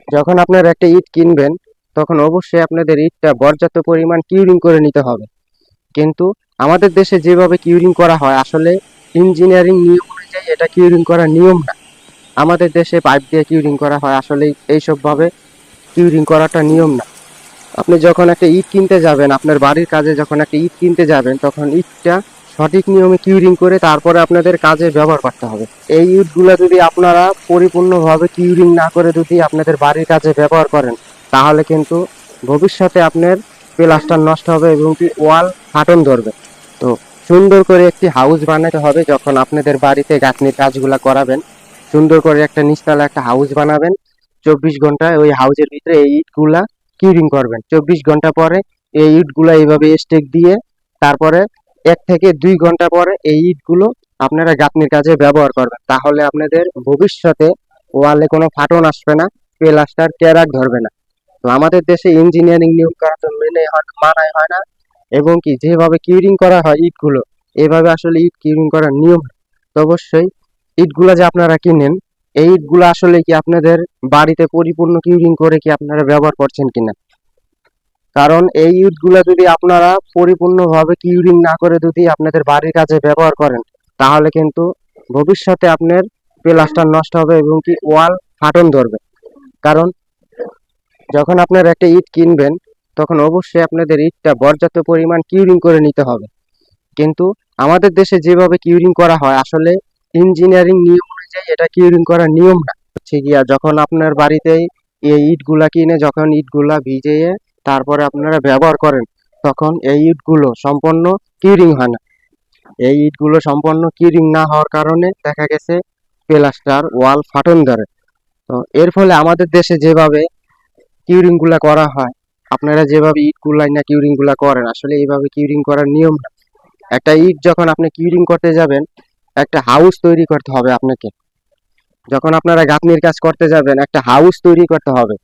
যখন আপনারা একটা ইট কিনবেন তখন অবশ্যই আপনাদের ইটটা পর্যাপ্ত পরিমাণ কিউরিং করে নিতে হবে। কিন্তু আমাদের দেশে যেভাবে কিউরিং করা হয় আসলে ইঞ্জিনিয়ারিং নিয়ম অনুযায়ী এটা কিউরিং করার নিয়ম না। আমাদের দেশে পাইপ দিয়ে কিউরিং করা হয়, আসলে এইসব ভাবে কিউরিং করাটা নিয়ম না। আপনি যখন একটা ইট কিনতে যাবেন, আপনার বাড়ির কাজে যখন একটা ইট কিনতে যাবেন, তখন ইটটা সঠিক নিয়মে কিউরিং করে তারপরে আপনাদের কাজে ব্যবহার করতে হবে। এই ইটগুলা যদি আপনারা পরিপূর্ণভাবে কিউরিং না করে যদি আপনাদের বাড়ির কাজে ব্যবহার করেন, তাহলে কিন্তু ভবিষ্যতে আপনার প্লাস্টার নষ্ট হবে এবং কি ওয়াল ফাটন ধরবে। তো সুন্দর করে একটি হাউস বানাতে হবে। যখন আপনাদের বাড়িতে গাঁথনির কাজগুলা করাবেন, সুন্দর করে একটা নিচতলা একটা হাউস বানাবেন। 24 ঘন্টা ওই হাউসের ভিতরে এই ইটগুলা কিউরিং করবেন। 24 ঘন্টা পরে এই ইটগুলা এইভাবে স্টেক দিয়ে তারপরে 1 থেকে 2 ঘন্টা পরে এই ইটগুলো আপনারা গাঁথনির কাজে ব্যবহার করবেন। তাহলে আপনাদের ভবিষ্যতে ওয়ালে কোনো ফাটন আসবে না, প্লাস্টার ক্যারাক ধরবে না। তো আমাদের দেশে ইঞ্জিনিয়ারিং নিয়ম কানুন মেনে মানায় হয় না, এবং কি যেভাবে কিউরিং করা হয় ইটগুলো, এভাবে আসলে ইট কিউরিং করার নিয়ম না। তো অবশ্যই ইটগুলা যে আপনারা কিনেন, এই ইটগুলো আসলে কি আপনাদের বাড়িতে পরিপূর্ণ কিউরিং করে কি আপনারা ব্যবহার করছেন কিনা। কারণ এই ইটগুলা যদি আপনারা পরিপূর্ণভাবে কিউরিং না করে যদি আপনাদের বাড়ির কাজে ব্যবহার করেন, তাহলে কিন্তু ভবিষ্যতে আপনার প্লাস্টার নষ্ট হবে এবং কি ওয়াল ফাটন ধরবে। কারণ যখন আপনারা একটা ইট কিনবেন তখন অবশ্যই আপনাদের ইটটা পর্যাপ্ত পরিমাণ কিউরিং করে নিতে হবে। কিন্তু আমাদের দেশে যেভাবে কিউরিং করা হয় আসলে ইঞ্জিনিয়ারিং নিয়ম অনুযায়ী এটা কিউরিং করার নিয়ম না। হচ্ছে গিয়া যখন আপনার বাড়িতে এই ইটগুলা কিনে যখন ইটগুলা ভিজিয়ে তারপরে আপনারা ব্যবহার করেন, তখন এই ইটগুলো সম্পূর্ণ কিউরিং হয় না। এই ইটগুলো সম্পূর্ণ কিউরিং না হওয়ার কারণে দেখা গেছে প্লাস্টার ওয়াল ফাটন ধরে। তো এর ফলে আমাদের দেশে যেভাবে কিউরিং গুলা করা হয়, আপনারা যেভাবে ইট গুলাই না কিউরিং গুলা করেন, আসলে এইভাবে কিউরিং করার নিয়ম না। একটা ইট যখন আপনি কিউরিং করতে যাবেন, একটা হাউস তৈরি করতে হবে আপনাকে। যখন আপনারা গাঁথনির কাজ করতে যাবেন, একটা হাউস তৈরি করতে হবে।